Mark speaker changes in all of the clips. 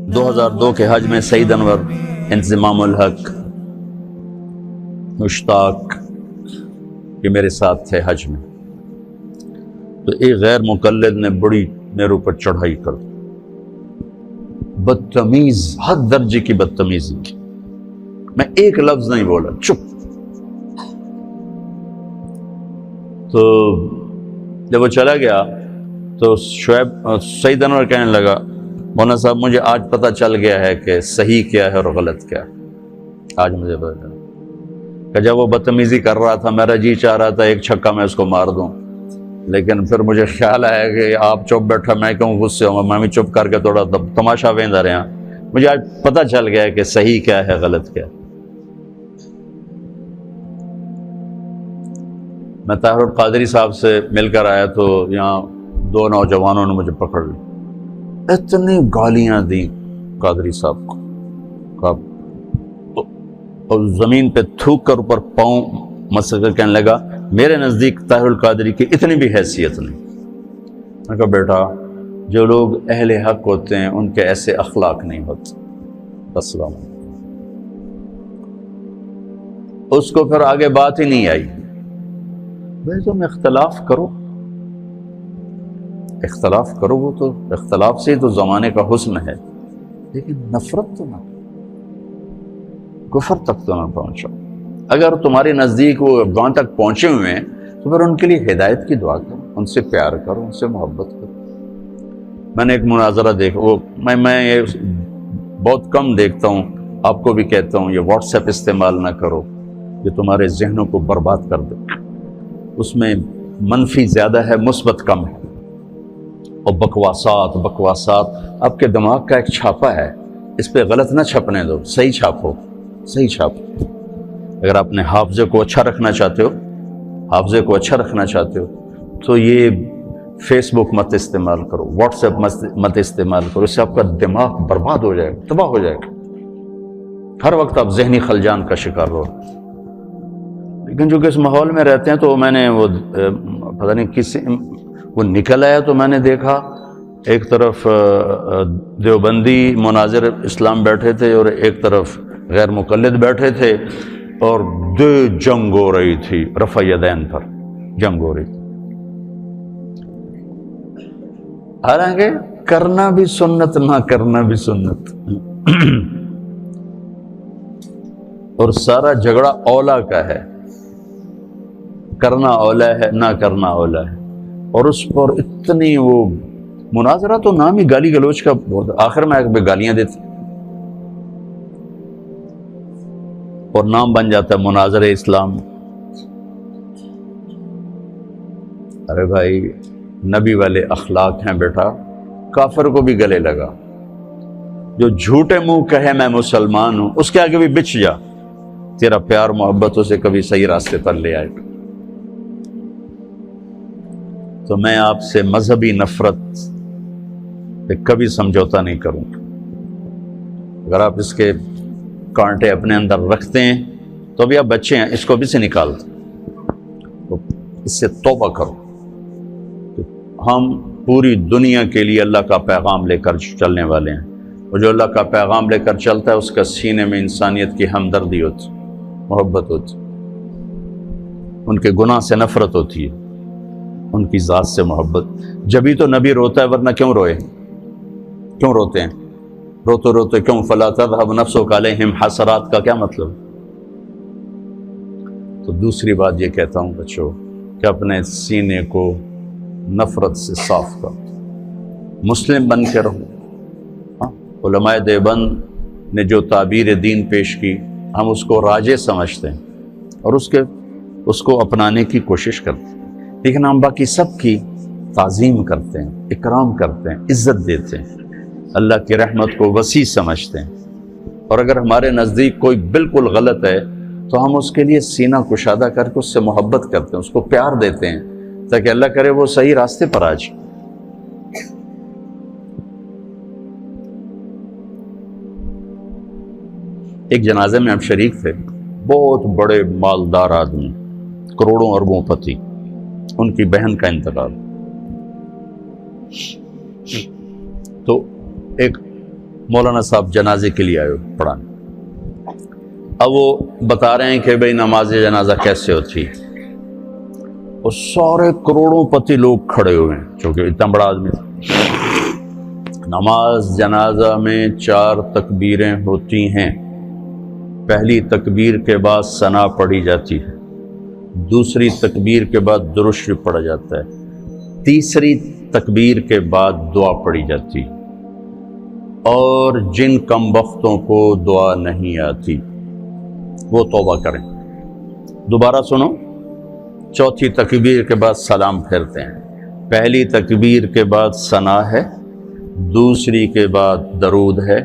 Speaker 1: 2002 کے حج میں سعید انور، انضمام الحق، مشتاق یہ میرے ساتھ تھے حج میں. تو ایک غیر مقلد نے بڑی میرے اوپر چڑھائی کر دی، بدتمیز، حد درجے کی بدتمیزی کی. میں ایک لفظ نہیں بولا، چپ. تو جب وہ چلا گیا تو سعید انور کہنے لگا، مولانا صاحب مجھے آج پتہ چل گیا ہے کہ صحیح کیا ہے اور غلط کیا ہے. آج مجھے پتہ چلا کہ جب وہ بدتمیزی کر رہا تھا میرا جی چاہ رہا تھا ایک چھکا میں اس کو مار دوں، لیکن پھر مجھے خیال آیا کہ آپ چپ بیٹھا میں کیوں غصے ہوں گا، میں بھی چپ کر کے تھوڑا تماشا ویندا رہا. مجھے آج پتہ چل گیا ہے کہ صحیح کیا ہے غلط کیا ہے. میں طاہر القادری صاحب سے مل کر آیا تو یہاں دو نوجوانوں نے مجھے پکڑ لی، اتنی گالیاں دیں قادری صاحب کو، اور زمین پہ تھوک کر اوپر پاؤں مسل کر کہنے لگا میرے نزدیک طاہر القادری کی اتنی بھی حیثیت نہیں. میں کہا بیٹا جو لوگ اہل حق ہوتے ہیں ان کے ایسے اخلاق نہیں ہوتے. السلام علیکم. اس کو پھر آگے بات ہی نہیں آئی. بھائی تم اختلاف کرو، اختلاف کرو، وہ تو اختلاف سے تو زمانے کا حسن ہے، لیکن نفرت تو نہ، کفر تک تو نہ پہنچو. اگر تمہارے نزدیک وہ وہاں تک پہنچے ہوئے ہیں تو پھر ان کے لیے ہدایت کی دعا کرو، ان سے پیار کرو، ان سے محبت کرو. میں نے ایک مناظرہ دیکھا، وہ میں یہ بہت کم دیکھتا ہوں، آپ کو بھی کہتا ہوں یہ واٹس ایپ استعمال نہ کرو، یہ تمہارے ذہنوں کو برباد کر دے. اس میں منفی زیادہ ہے، مثبت کم ہے. اور بکواسات آپ کے دماغ کا ایک چھاپا ہے، اس پہ غلط نہ چھپنے دو، صحیح چھاپو، صحیح چھاپو. اگر آپ نے حافظے کو اچھا رکھنا چاہتے ہو تو یہ فیس بک مت استعمال کرو، واٹس ایپ مت استعمال کرو، اس سے آپ کا دماغ برباد ہو جائے گا، تباہ ہو جائے گا. ہر وقت آپ ذہنی خلجان کا شکار ہو. لیکن جو کہ اس ماحول میں رہتے ہیں تو میں نے وہ پتہ نہیں کسی وہ نکل آیا تو میں نے دیکھا ایک طرف دیوبندی مناظر اسلام بیٹھے تھے اور ایک طرف غیر مقلد بیٹھے تھے، اور جنگ ہو رہی تھی، رفع یدین پر جنگ ہو رہی تھی. حالانکہ کرنا بھی سنت، نہ کرنا بھی سنت. اور سارا جھگڑا اولا کا ہے، کرنا اولا ہے، نہ کرنا اولا ہے. اور اس پر اتنی وہ مناظرہ تو نام ہی گالی گلوچ کا بہت، آخر میں آ گالیاں دیتے اور نام بن جاتا ہے مناظر اسلام. ارے بھائی نبی والے اخلاق ہیں بیٹا، کافر کو بھی گلے لگا. جو جھوٹے منہ کہے میں مسلمان ہوں، اس کے آگے بھی بچ جا، تیرا پیار محبت اسے کبھی صحیح راستے پر لے آئے گا. تو میں آپ سے مذہبی نفرت پہ کبھی سمجھوتا نہیں کروں گا. اگر آپ اس کے کانٹے اپنے اندر رکھتے ہیں تو ابھی آپ بچے ہیں، اس کو بھی سے نکال دو، اس سے توبہ کرو. ہم پوری دنیا کے لیے اللہ کا پیغام لے کر چلنے والے ہیں، اور جو اللہ کا پیغام لے کر چلتا ہے اس کا سینے میں انسانیت کی ہمدردی ہوتی، محبت ہوتی، ان کے گناہ سے نفرت ہوتی ہے، ان کی ذات سے محبت. جبھی تو نبی روتا ہے، ورنہ کیوں روئے؟ کیوں روتے ہیں؟ روتے روتے کیوں؟ فلا تذهب نفسك علیہم حسرات کا کیا مطلب؟ تو دوسری بات یہ کہتا ہوں بچوں کہ اپنے سینے کو نفرت سے صاف کرو، مسلم بن کے رہو. علماء دیوبند نے جو تعبیر دین پیش کی ہم اس کو راجع سمجھتے ہیں اور اس کو اپنانے کی کوشش کرتے ہیں، لیکن ہم باقی سب کی تعظیم کرتے ہیں، اکرام کرتے ہیں، عزت دیتے ہیں، اللہ کی رحمت کو وسیع سمجھتے ہیں. اور اگر ہمارے نزدیک کوئی بالکل غلط ہے تو ہم اس کے لیے سینہ کشادہ کر کے اس سے محبت کرتے ہیں، اس کو پیار دیتے ہیں، تاکہ اللہ کرے وہ صحیح راستے پر آ جائے. ایک جنازے میں ہم شریک تھے، بہت بڑے مالدار آدمی، کروڑوں اربوں پتی، ان کی بہن کا انتقال. تو ایک مولانا صاحب جنازے کے لیے آئے پڑھانے. اب وہ بتا رہے ہیں کہ بھئی نماز جنازہ کیسے ہوتی ہے. وہ سارے کروڑوں پتی لوگ کھڑے ہوئے ہیں چونکہ اتنا بڑا آدمی تھا. نماز جنازہ میں 4 تکبیریں ہوتی ہیں. پہلی تکبیر کے بعد ثنا پڑھی جاتی ہے، دوسری تکبیر کے بعد درود شریف پڑھا جاتا ہے، تیسری تکبیر کے بعد دعا پڑھی جاتی. اور جن کم بختوں کو دعا نہیں آتی وہ توبہ کریں. دوبارہ سنو، چوتھی تکبیر کے بعد سلام پھیرتے ہیں. پہلی تکبیر کے بعد ثنا ہے، دوسری کے بعد درود ہے،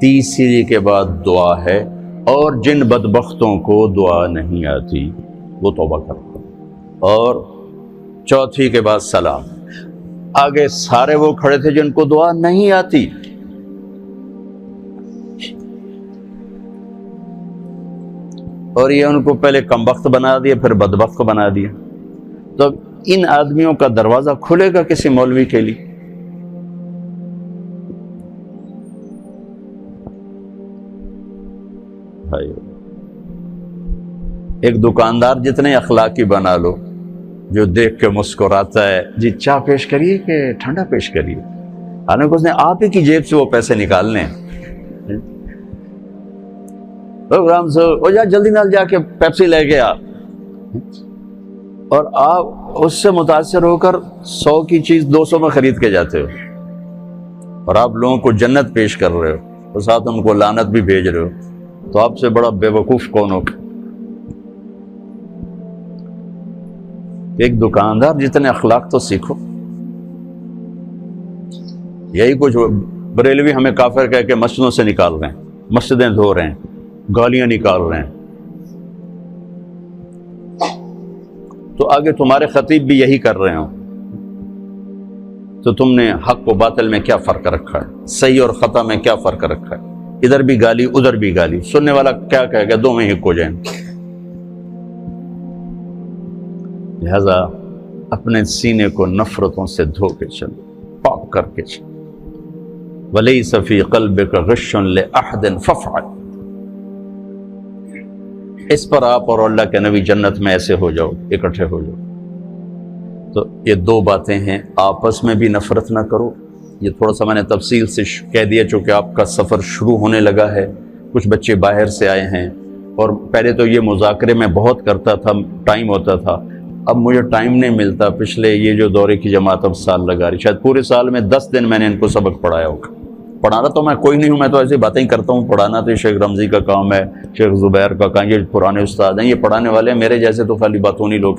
Speaker 1: تیسری کے بعد دعا ہے. اور جن بدبختوں کو دعا نہیں آتی وہ توبہ کریں. اور چوتھی کے بعد سلام. آگے سارے وہ کھڑے تھے جن کو دعا نہیں آتی. اور یہ ان کو پہلے کم بخت بنا دیا پھر بدبخت بنا دیا. تو ان آدمیوں کا دروازہ کھلے گا کسی مولوی کے لیے؟ ایک دکاندار جتنے اخلاقی بنا لو، جو دیکھ کے مسکراتا ہے، جی چائے پیش کریے کہ ٹھنڈا پیش کریے، حالانکہ اس نے آپ ہی کی جیب سے وہ پیسے نکالنے ہیں. پروگرام سے وہ جا جلدی نال جا کے پیپسی لے کے آ، اور آپ اس سے متاثر ہو کر 100 کی چیز 200 میں خرید کے جاتے ہو، اور آپ لوگوں کو جنت پیش کر رہے ہو اور ساتھ ان کو لعنت بھی بھیج رہے ہو. تو آپ سے بڑا بے وقوف کون ہو؟ ایک دکاندار جتنے اخلاق تو سیکھو. یہی کچھ بریلوی ہمیں کافر کہہ کے مسجدوں سے نکال رہے ہیں، مسجدیں دھو رہے ہیں، گالیاں نکال رہے ہیں. تو آگے تمہارے خطیب بھی یہی کر رہے ہوں تو تم نے حق و باطل میں کیا فرق رکھا ہے؟ صحیح اور خطا میں کیا فرق رکھا ہے؟ ادھر بھی گالی ادھر بھی گالی، سننے والا کیا کہے گا؟ دو میں ہک ہو جائیں. لہذا اپنے سینے کو نفرتوں سے دھو کے چلو، پاک کر کے چلو. وَلَيْسَ فِي قَلْبِكَ غِشٌّ لِأَحَدٍ فَافْعَلْ. اس پر آپ اور اللہ کے نبی جنت میں ایسے ہو جاؤ، اکٹھے ہو جاؤ. تو یہ 2 باتیں ہیں. آپس میں بھی نفرت نہ کرو. یہ تھوڑا سا میں نے تفصیل سے کہہ دیا چونکہ آپ کا سفر شروع ہونے لگا ہے. کچھ بچے باہر سے آئے ہیں، اور پہلے تو یہ مذاکرے میں بہت کرتا تھا، ٹائم ہوتا تھا. اب مجھے ٹائم نہیں ملتا. پچھلے یہ جو دورے کی جماعت اب سال لگا رہی، شاید پورے سال میں 10 دن میں نے ان کو سبق پڑھایا ہوگا. پڑھانا تو میں کوئی نہیں ہوں، میں تو ایسی باتیں ہی کرتا ہوں. پڑھانا تو شیخ رمضی کا کام ہے، شیخ زبیر کا کام، یہ پرانے استاد ہیں، یہ پڑھانے والے ہیں. میرے جیسے تو خالی باتوں نہیں لوگ.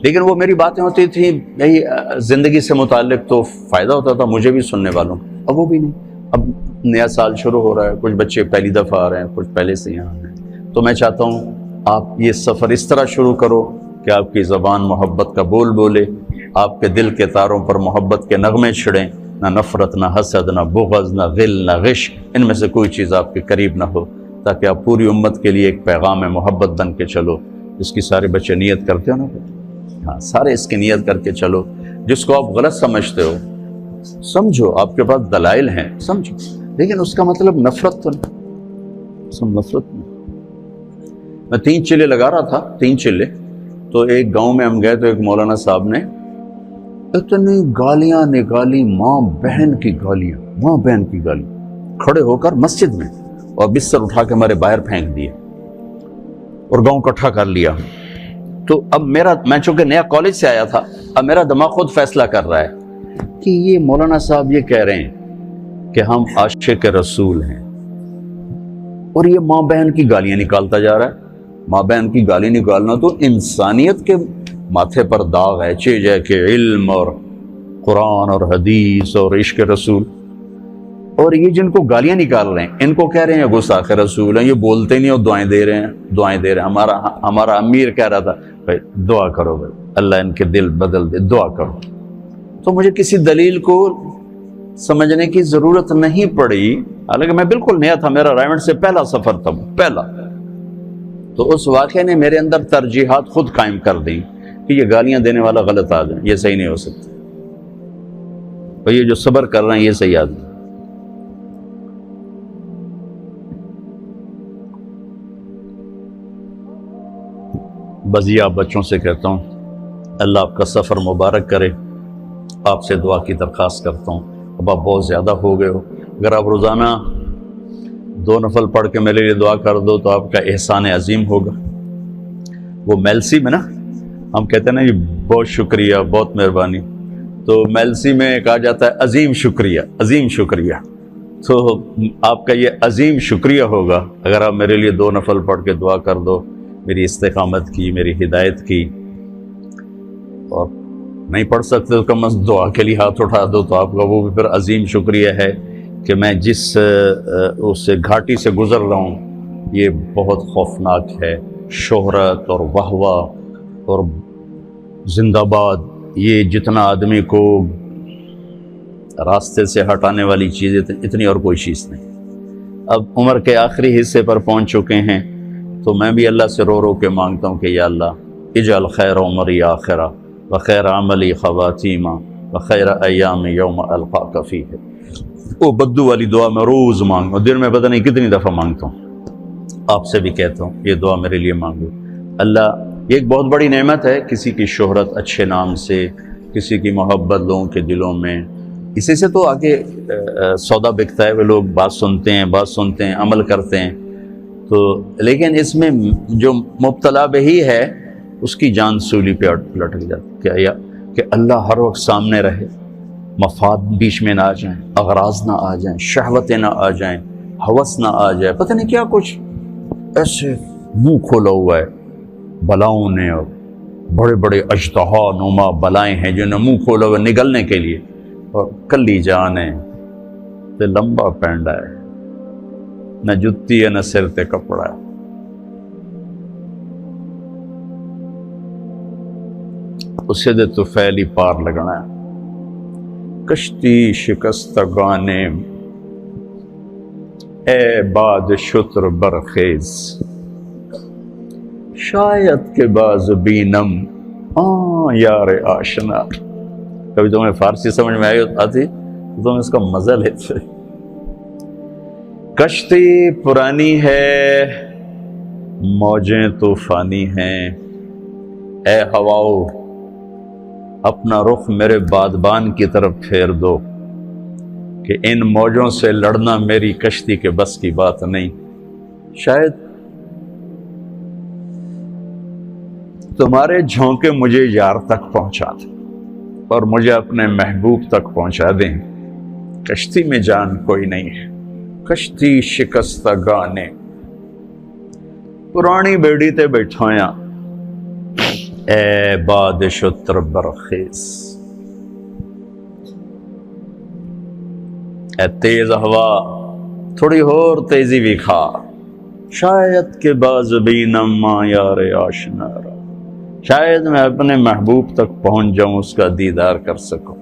Speaker 1: لیکن وہ میری باتیں ہوتی تھیں یہی زندگی سے متعلق، تو فائدہ ہوتا تھا مجھے بھی سننے والوں. اب وہ بھی نہیں. اب نیا سال شروع ہو رہا ہے، کچھ بچے پہلی دفعہ آ رہے ہیں، کچھ پہلے سے یہاں ہیں. تو میں چاہتا ہوں آپ یہ سفر اس طرح شروع کرو کہ آپ کی زبان محبت کا بول بولے، آپ کے دل کے تاروں پر محبت کے نغمے چھڑیں. نہ نفرت، نہ حسد، نہ بغض، نہ غل، نہ غش، ان میں سے کوئی چیز آپ کے قریب نہ ہو، تاکہ آپ پوری امت کے لیے ایک پیغام محبت بن کے چلو. اس کی سارے بچے نیت کرتے ہو نا؟ ہاں، سارے اس کی نیت کر کے چلو. جس کو آپ غلط سمجھتے ہو سمجھو، آپ کے پاس دلائل ہیں، سمجھو، لیکن اس کا مطلب نفرت تو نہیں. سب نفرت نہیں. میں 3 چلے لگا رہا تھا، 3 چلے. تو ایک گاؤں میں ہم گئے تو ایک مولانا صاحب نے اتنی گالیاں نکالی، ماں بہن کی گالیاں، ماں بہن کی گالی، کھڑے ہو کر مسجد میں، اور بستر اٹھا کے ہمارے باہر پھینک دیے اور گاؤں اکٹھا کر لیا. تو اب میں چونکہ نیا کالج سے آیا تھا، اب میرا دماغ خود فیصلہ کر رہا ہے کہ یہ مولانا صاحب یہ کہہ رہے ہیں کہ ہم عاشق رسول ہیں، اور یہ ماں بہن کی گالیاں نکالتا جا رہا ہے. ماں بہن کی گالی نکالنا تو انسانیت کے ماتھے پر داغ ہے، چیز ہے کہ علم اور قرآن اور حدیث اور عشق رسول. اور یہ جن کو گالیاں نکال رہے ہیں ان کو کہہ رہے ہیں گستاخ رسول ہیں، یہ بولتے نہیں اور دعائیں دے رہے ہیں، دعائیں دے رہے ہیں. ہمارا امیر کہہ رہا تھا بھائی دعا کرو، بھائی اللہ ان کے دل بدل دے، دعا کرو. تو مجھے کسی دلیل کو سمجھنے کی ضرورت نہیں پڑی، حالانکہ میں بالکل نیا تھا، میرا رائمنڈ سے پہلا سفر تھا، پہلا. تو اس واقعے نے میرے اندر ترجیحات خود قائم کر دیں کہ یہ گالیاں دینے والا غلط آدمی، یہ صحیح نہیں ہو سکتا، اور یہ جو صبر کر رہے ہیں یہ صحیح آدمی. بزیا بچوں سے کہتا ہوں اللہ آپ کا سفر مبارک کرے، آپ سے دعا کی درخواست کرتا ہوں، اب آپ بہت زیادہ ہو گئے ہو، اگر آپ روزانہ 2 نفل پڑھ کے میرے لیے دعا کر دو تو آپ کا احسان عظیم ہوگا۔ وہ میلسی میں نا ہم کہتے ہیں نا یہ بہت شکریہ، بہت مہربانی، تو میلسی میں کہا جاتا ہے عظیم شکریہ، عظیم شکریہ۔ تو آپ کا یہ عظیم شکریہ ہوگا اگر آپ میرے لیے 2 نفل پڑھ کے دعا کر دو، میری استقامت کی، میری ہدایت کی، اور نہیں پڑھ سکتے تو کم از کم دعا کے لیے ہاتھ اٹھا دو، تو آپ کا وہ بھی پھر عظیم شکریہ ہے کہ میں جس اس گھاٹی سے گزر رہا ہوں یہ بہت خوفناک ہے، شہرت اور واہ واہ اور زندہ باد، یہ جتنا آدمی کو راستے سے ہٹانے والی چیز اتنی اور کوئی چیز نہیں۔ اب عمر کے آخری حصے پر پہنچ چکے ہیں تو میں بھی اللہ سے رو رو کے مانگتا ہوں کہ یا اللہ اجعل خیر عمری آخرہ وخیر عملی خواتیمہ وخیر ایام یوم القاک فیہ۔ وہ بدو والی دعا میں روز مانگتا ہوں، دن میں پتہ نہیں کتنی دفعہ مانگتا ہوں، آپ سے بھی کہتا ہوں یہ دعا میرے لیے مانگو۔ اللہ، یہ ایک بہت بڑی نعمت ہے، کسی کی شہرت اچھے نام سے، کسی کی محبت لوگوں کے دلوں میں، اسی سے تو آگے سودا بکتا ہے، وہ لوگ بات سنتے ہیں عمل کرتے ہیں، تو لیکن اس میں جو مبتلا بہی ہے اس کی جان سولی پہ لٹک جاتی ہے کہ اللہ ہر وقت سامنے رہے، مفاد بیچ میں نہ آ جائیں، اغراض نہ آ جائیں، شہوتیں نہ آ جائیں، ہوس نہ آ جائے، پتہ نہیں کیا کچھ ایسے منہ کھولا ہوا ہے بلاؤں نے، اور بڑے بڑے اژدہا نما بلائیں ہیں جنہیں منہ کھولا ہوا نگلنے کے لیے، اور کلی جان ہے تے لمبا پینڈا ہے، نہ جتی ہے نہ سر تے کپڑا ہے۔ اسے دے تو فیلی پار لگنا ہے، کشتی شکستگانے اے باد شتر برخیز، شاید کے باز بینم یار آشنا۔ کبھی تمہیں فارسی سمجھ میں آتی تو تم اس کا مزہ لیتے۔ کشتی پرانی ہے، موجیں طوفانی ہیں، اے ہواؤ اپنا رخ میرے بادبان کی طرف پھیر دو کہ ان موجوں سے لڑنا میری کشتی کے بس کی بات نہیں۔ شاید تمہارے جھونکے مجھے یار تک پہنچا دیں اور مجھے اپنے محبوب تک پہنچا دیں، کشتی میں جان کوئی نہیں ہے، کشتی شکستگانے پرانی بیڑی تے بیٹھایا، اے باد شتر برخیز، اے تیز ہوا تھوڑی اور تیزی بھی کھا، شاید کہ باز بینم ماں یار آشنا، شاید میں اپنے محبوب تک پہنچ جاؤں، اس کا دیدار کر سکوں۔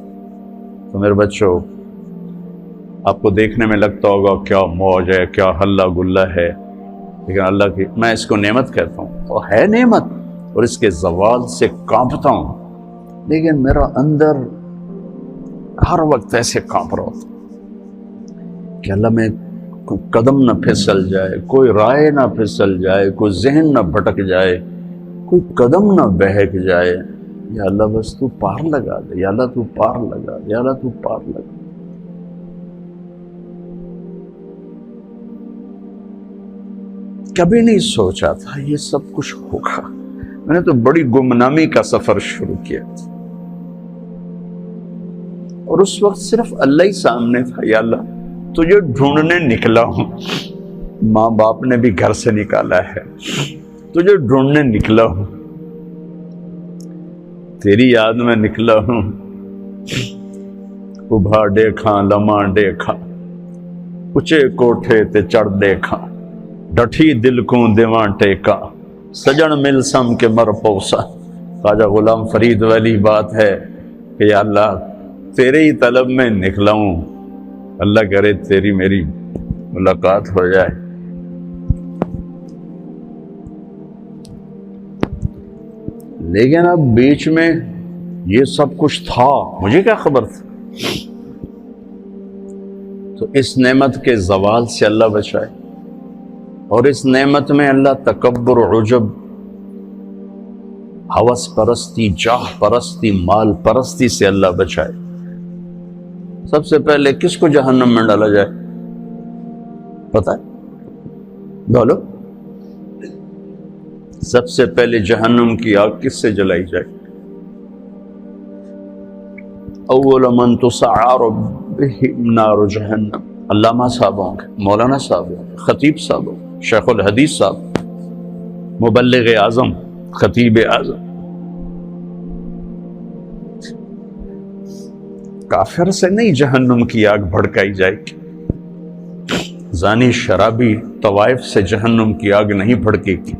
Speaker 1: تو میرے بچوں، آپ کو دیکھنے میں لگتا ہوگا کیا موج ہے، کیا ہلا گلا ہے، لیکن اللہ کی، میں اس کو نعمت کہتا ہوں، اور ہے نعمت، اور اس کے زوال سے کانپتا ہوں، لیکن میرا اندر ہر وقت ایسے کانپ رہا ہوتا کہ اللہ میں کوئی قدم نہ پھسل جائے، کوئی رائے نہ پھسل جائے، کوئی ذہن نہ بھٹک جائے، کوئی قدم نہ بہک جائے، یا اللہ بس تو پار لگا دے، یا اللہ تو پار لگا دے، یا اللہ تو پار لگا دے۔ کبھی نہیں سوچا تھا یہ سب کچھ ہوگا، میں نے تو بڑی گمنامی کا سفر شروع کیا تھا، اور اس وقت صرف اللہ ہی سامنے تھا، یا اللہ تجھے ڈھونڈنے نکلا ہوں، ماں باپ نے بھی گھر سے نکالا ہے، تجھے ڈھونڈنے نکلا ہوں، تیری یاد میں نکلا ہوں، ابھا دیکھاں لمحہ دیکھا، اچے کوٹھے تے چڑھ دیکھا، ڈٹھی دل کو دیواں ٹیکا، سجن مل سم کے مر پوسا۔ خواجہ غلام فرید والی بات ہے کہ یا اللہ تیرے ہی طلب میں نکلا ہوں، اللہ کرے تیری میری ملاقات ہو جائے۔ لیکن اب بیچ میں یہ سب کچھ تھا، مجھے کیا خبر تھا؟ تو اس نعمت کے زوال سے اللہ بچائے، اور اس نعمت میں اللہ تکبر و عجب ہوس پرستی، جاہ پرستی، مال پرستی سے اللہ بچائے۔ سب سے پہلے کس کو جہنم میں ڈالا جائے پتہ ہے؟ بولو، سب سے پہلے جہنم کی آگ کس سے جلائی جائے؟ اول من تسعر بهم نار جہنم، علامہ صاحب ہوں گے، مولانا صاحب ہوں گے، خطیب صاحب ہوں گے، شیخ الحدیث صاحب، مبلغ اعظم، خطیب اعظم۔ کافر سے نہیں جہنم کی آگ بھڑکائی جائے گی، زانی شرابی طوائف سے جہنم کی آگ نہیں بھڑکے گی۔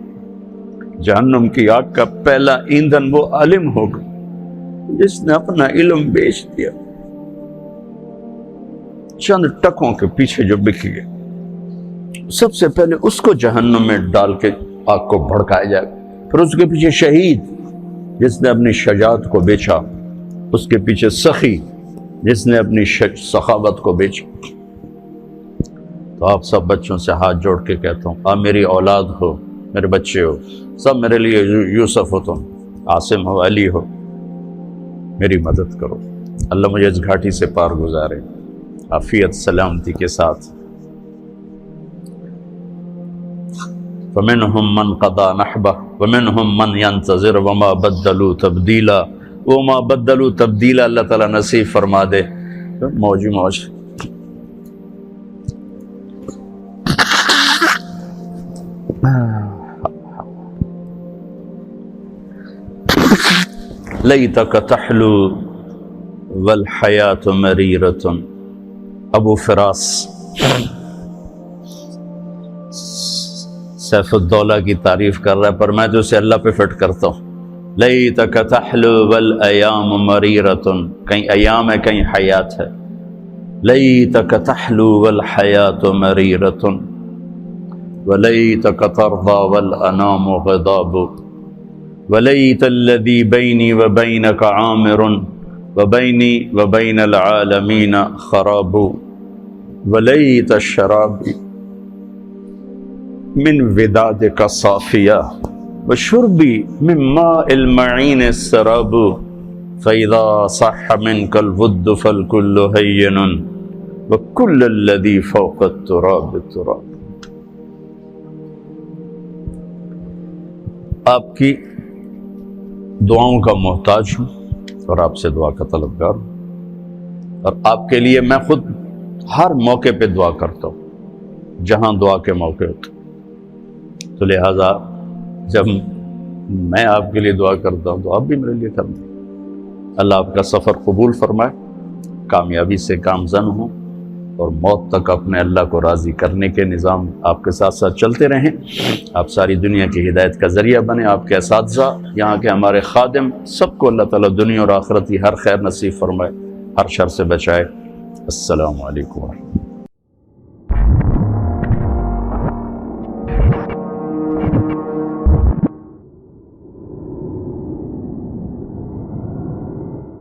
Speaker 1: جہنم کی آگ کا پہلا ایندھن وہ عالم ہوگا جس نے اپنا علم بیچ دیا، چند ٹکوں کے پیچھے جو بک گئے، سب سے پہلے اس کو جہنم میں ڈال کے آگ کو بھڑکایا جائے۔ پھر اس کے پیچھے شہید جس نے اپنی شجاعت کو بیچا، اس کے پیچھے سخی جس نے اپنی سخاوت کو بیچا۔ تو آپ سب بچوں سے ہاتھ جوڑ کے کہتا ہوں، آپ میری اولاد ہو، میرے بچے ہو، سب میرے لیے یوسف ہو، تم عاصم ہو، علی ہو، میری مدد کرو۔ اللہ مجھے اس گھاٹی سے پار گزارے عافیت سلامتی کے ساتھ۔ فَمِنْهُمْ مَنْ قَضَى نَحْبَهُ وَمِنْهُمْ مَنْ يَنْتَظِرُ وَمَا بَدَّلُوا تَبْدِيلًا، وَمَا بَدَّلُوا تَبْدِيلًا اللہ تعالیٰ نصیب فرما دے۔ موج موج۔ لَيْتَكَ تَحْلُو وَالْحَيَاةُ مَرِيرَةٌ، ابو فراس سیف الدولہ کی تعریف کر رہا ہے، پر میں تو اسے اللہ پہ فٹ کرتا ہوں۔ لَيْتَكَ تَحْلُو وَالْأَيَامُ مَرِيرَةٌ، کہیں ایام ہے کہیں حیات ہے۔ لَيْتَكَ تَحْلُو وَالْحَيَاةُ مَرِيرَةٌ وَلَيْتَكَ تَرْضَى وَالْأَنَامُ غِضَابُ وَلَيْتَ الَّذِي بَيْنِي وَبَيْنَكَ عَامِرٌ وَبَيْنِي وَبَيْنَ الْعَالَمِينَ خَرَابُ وَلَيْتَ الشَّرَابِ من ودادك صافية وشربي من ماء المعين السراب فإذا صح منك الود فالكل هين وكل الذي فوق التراب التراب۔ آپ کی دعاؤں کا محتاج ہوں اور آپ سے دعا کا طلبگار ہوں، اور آپ کے لیے میں خود ہر موقع پہ دعا کرتا ہوں جہاں دعا کے موقع ہوتے، تو لہٰذا جب میں آپ کے لیے دعا کرتا ہوں تو آپ بھی میرے لیے کرنا۔ اللہ آپ کا سفر قبول فرمائے، کامیابی سے گامزن ہوں، اور موت تک اپنے اللہ کو راضی کرنے کے نظام آپ کے ساتھ ساتھ چلتے رہیں۔ آپ ساری دنیا کی ہدایت کا ذریعہ بنیں، آپ کے اساتذہ، یہاں کے ہمارے خادم، سب کو اللہ تعالیٰ دنیا اور آخرت کی ہر خیر نصیب فرمائے، ہر شر سے بچائے۔ السلام علیکم۔